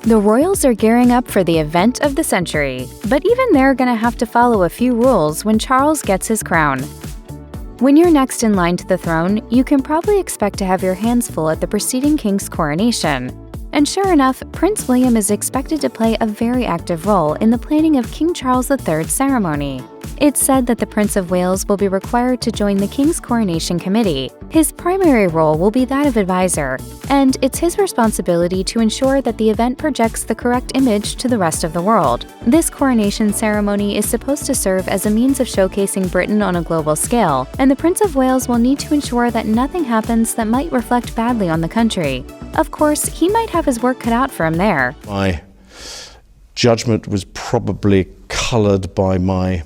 The royals are gearing up for the event of the century, but even they're gonna have to follow a few rules when Charles gets his crown. When you're next in line to the throne, you can probably expect to have your hands full at the preceding king's coronation. And sure enough, Prince William is expected to play a very active role in the planning of King Charles III's ceremony. It's said that the Prince of Wales will be required to join the King's Coronation Committee. His primary role will be that of advisor, and it's his responsibility to ensure that the event projects the correct image to the rest of the world. This coronation ceremony is supposed to serve as a means of showcasing Britain on a global scale, and the Prince of Wales will need to ensure that nothing happens that might reflect badly on the country. Of course, he might have his work cut out for him there. My judgment was probably coloured by my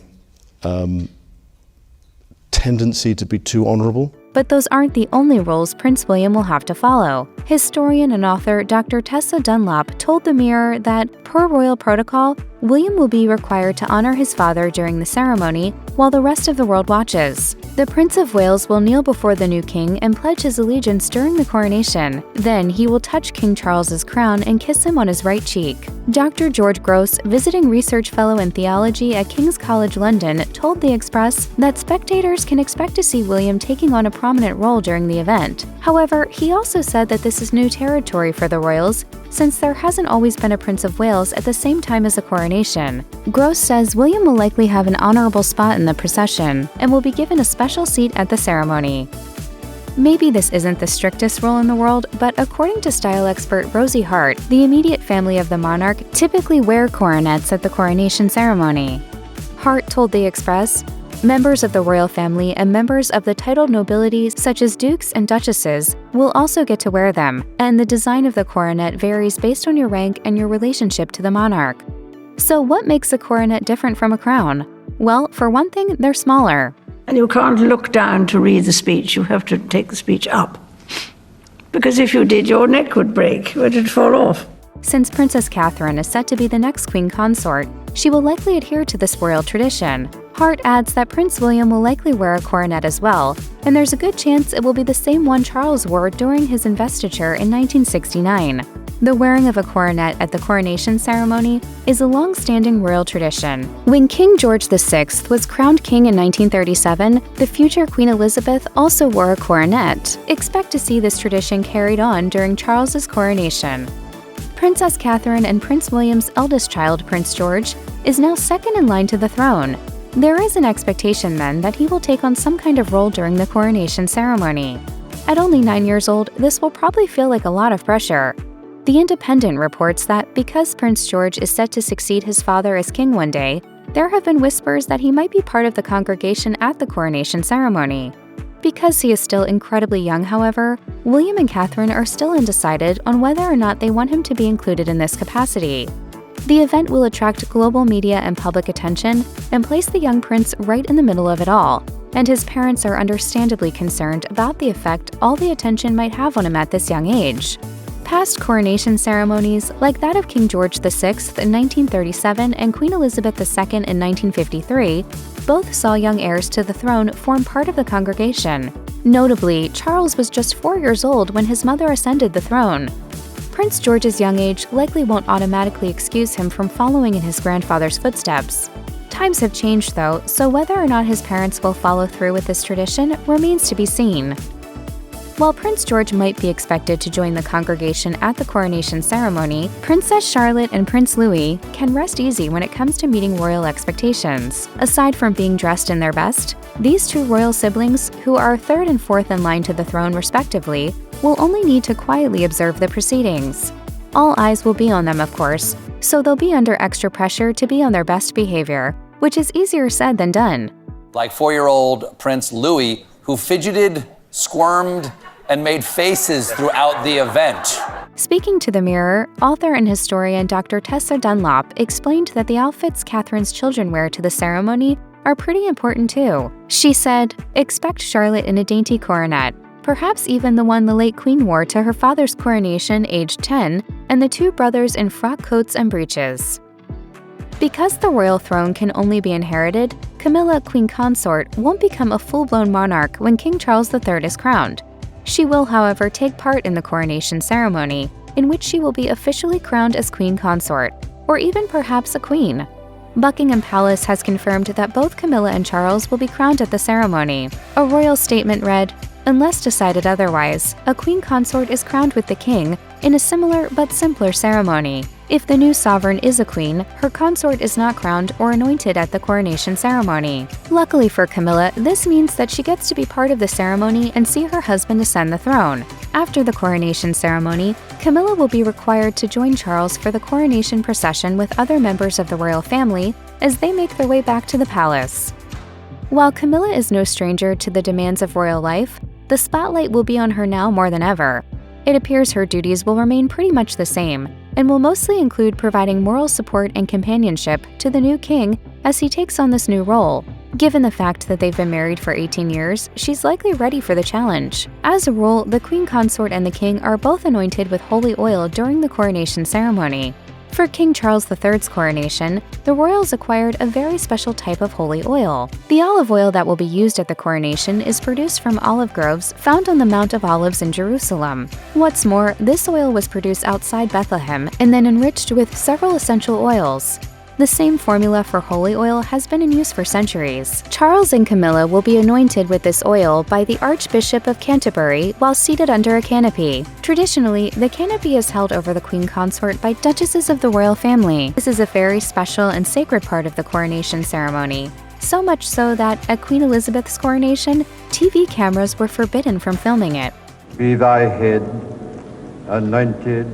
tendency to be too honourable. But those aren't the only rules Prince William will have to follow. Historian and author Dr. Tessa Dunlop told the Mirror that, per royal protocol, William will be required to honor his father during the ceremony while the rest of the world watches. The Prince of Wales will kneel before the new king and pledge his allegiance during the coronation. Then he will touch King Charles's crown and kiss him on his right cheek. Dr. George Gross, visiting research fellow in theology at King's College London, told The Express that spectators can expect to see William taking on a prominent role during the event. However, he also said that this is new territory for the royals, since there hasn't always been a Prince of Wales at the same time as a coronation. Gross says William will likely have an honorable spot in the procession and will be given a special seat at the ceremony. Maybe this isn't the strictest rule in the world, but according to style expert Rosie Hart, the immediate family of the monarch typically wear coronets at the coronation ceremony. Hart told The Express, "Members of the royal family and members of the titled nobility such as dukes and duchesses will also get to wear them, and the design of the coronet varies based on your rank and your relationship to the monarch." So what makes a coronet different from a crown? Well, for one thing, they're smaller. And you can't look down to read the speech, you have to take the speech up. Because if you did, your neck would break, or it'd fall off. Since Princess Catherine is set to be the next queen consort, she will likely adhere to this royal tradition. Hart adds that Prince William will likely wear a coronet as well, and there's a good chance it will be the same one Charles wore during his investiture in 1969. The wearing of a coronet at the coronation ceremony is a long-standing royal tradition. When King George VI was crowned king in 1937, the future Queen Elizabeth also wore a coronet. Expect to see this tradition carried on during Charles's coronation. Princess Catherine and Prince William's eldest child, Prince George, is now second in line to the throne. There is an expectation then that he will take on some kind of role during the coronation ceremony. At only 9 years old, this will probably feel like a lot of pressure. The Independent reports that because Prince George is set to succeed his father as king one day, there have been whispers that he might be part of the congregation at the coronation ceremony. Because he is still incredibly young, however, William and Catherine are still undecided on whether or not they want him to be included in this capacity. The event will attract global media and public attention and place the young prince right in the middle of it all, and his parents are understandably concerned about the effect all the attention might have on him at this young age. Past coronation ceremonies, like that of King George VI in 1937 and Queen Elizabeth II in 1953, both saw young heirs to the throne form part of the congregation. Notably, Charles was just 4 years old when his mother ascended the throne. Prince George's young age likely won't automatically excuse him from following in his grandfather's footsteps. Times have changed though, so whether or not his parents will follow through with this tradition remains to be seen. While Prince George might be expected to join the congregation at the coronation ceremony, Princess Charlotte and Prince Louis can rest easy when it comes to meeting royal expectations. Aside from being dressed in their best, these two royal siblings, who are third and fourth in line to the throne respectively, will only need to quietly observe the proceedings. All eyes will be on them, of course, so they'll be under extra pressure to be on their best behavior, which is easier said than done. Like 4-year-old Prince Louis, who fidgeted, squirmed, and made faces throughout the event. Speaking to The Mirror, author and historian Dr. Tessa Dunlop explained that the outfits Catherine's children wear to the ceremony are pretty important too. She said, "Expect Charlotte in a dainty coronet, perhaps even the one the late Queen wore to her father's coronation aged 10, and the two brothers in frock coats and breeches." Because the royal throne can only be inherited, Camilla, Queen Consort, won't become a full-blown monarch when King Charles III is crowned. She will, however, take part in the coronation ceremony, in which she will be officially crowned as queen consort, or even perhaps a queen. Buckingham Palace has confirmed that both Camilla and Charles will be crowned at the ceremony. A royal statement read, "Unless decided otherwise, a queen consort is crowned with the king in a similar but simpler ceremony. If the new sovereign is a queen, her consort is not crowned or anointed at the coronation ceremony." Luckily for Camilla, this means that she gets to be part of the ceremony and see her husband ascend the throne. After the coronation ceremony, Camilla will be required to join Charles for the coronation procession with other members of the royal family as they make their way back to the palace. While Camilla is no stranger to the demands of royal life, the spotlight will be on her now more than ever. It appears her duties will remain pretty much the same, and will mostly include providing moral support and companionship to the new king as he takes on this new role. Given the fact that they've been married for 18 years, she's likely ready for the challenge. As a rule, the queen consort and the king are both anointed with holy oil during the coronation ceremony. For King Charles III's coronation, the royals acquired a very special type of holy oil. The olive oil that will be used at the coronation is produced from olive groves found on the Mount of Olives in Jerusalem. What's more, this oil was produced outside Bethlehem and then enriched with several essential oils. The same formula for holy oil has been in use for centuries. Charles and Camilla will be anointed with this oil by the Archbishop of Canterbury while seated under a canopy. Traditionally, the canopy is held over the queen consort by duchesses of the royal family. This is a very special and sacred part of the coronation ceremony. So much so that at Queen Elizabeth's coronation, TV cameras were forbidden from filming it. Be thy head anointed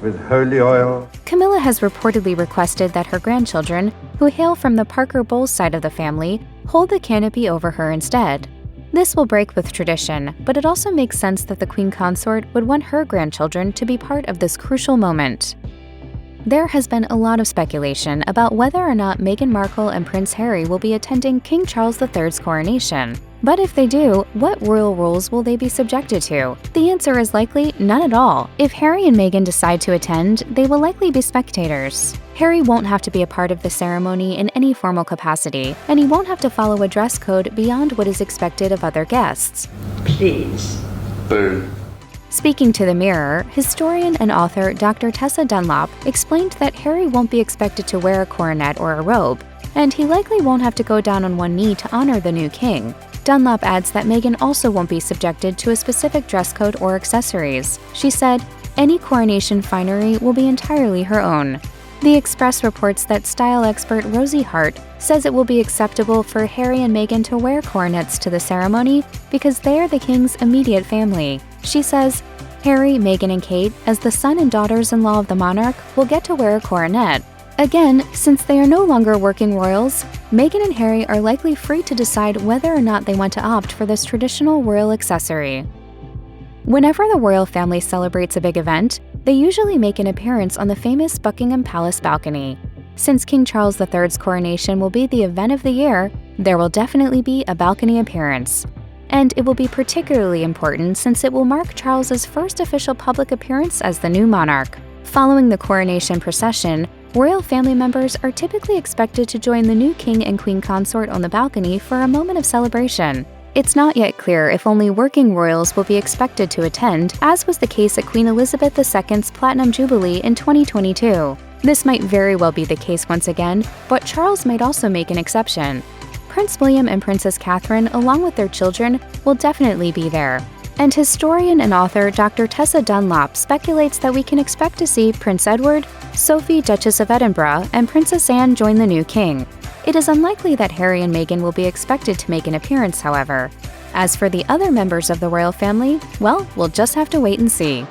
with holy oil. Camilla has reportedly requested that her grandchildren, who hail from the Parker Bowles side of the family, hold the canopy over her instead. This will break with tradition, but it also makes sense that the queen consort would want her grandchildren to be part of this crucial moment. There has been a lot of speculation about whether or not Meghan Markle and Prince Harry will be attending King Charles III's coronation. But if they do, what royal rules will they be subjected to? The answer is likely none at all. If Harry and Meghan decide to attend, they will likely be spectators. Harry won't have to be a part of the ceremony in any formal capacity, and he won't have to follow a dress code beyond what is expected of other guests. Please. Boom. Speaking to The Mirror, historian and author Dr. Tessa Dunlop explained that Harry won't be expected to wear a coronet or a robe, and he likely won't have to go down on one knee to honor the new king. Dunlop adds that Meghan also won't be subjected to a specific dress code or accessories. She said, "Any coronation finery will be entirely her own." The Express reports that style expert Rosie Hart says it will be acceptable for Harry and Meghan to wear coronets to the ceremony because they are the king's immediate family. She says, Harry, Meghan, and Kate, as the son and daughters-in-law of the monarch, will get to wear a coronet. Again, since they are no longer working royals, Meghan and Harry are likely free to decide whether or not they want to opt for this traditional royal accessory. Whenever the royal family celebrates a big event, they usually make an appearance on the famous Buckingham Palace balcony. Since King Charles III's coronation will be the event of the year, there will definitely be a balcony appearance. And it will be particularly important since it will mark Charles's first official public appearance as the new monarch. Following the coronation procession, royal family members are typically expected to join the new king and queen consort on the balcony for a moment of celebration. It's not yet clear if only working royals will be expected to attend, as was the case at Queen Elizabeth II's Platinum Jubilee in 2022. This might very well be the case once again, but Charles might also make an exception. Prince William and Princess Catherine, along with their children, will definitely be there. And historian and author Dr. Tessa Dunlop speculates that we can expect to see Prince Edward, Sophie, Duchess of Edinburgh, and Princess Anne join the new king. It is unlikely that Harry and Meghan will be expected to make an appearance, however. As for the other members of the royal family, well, we'll just have to wait and see.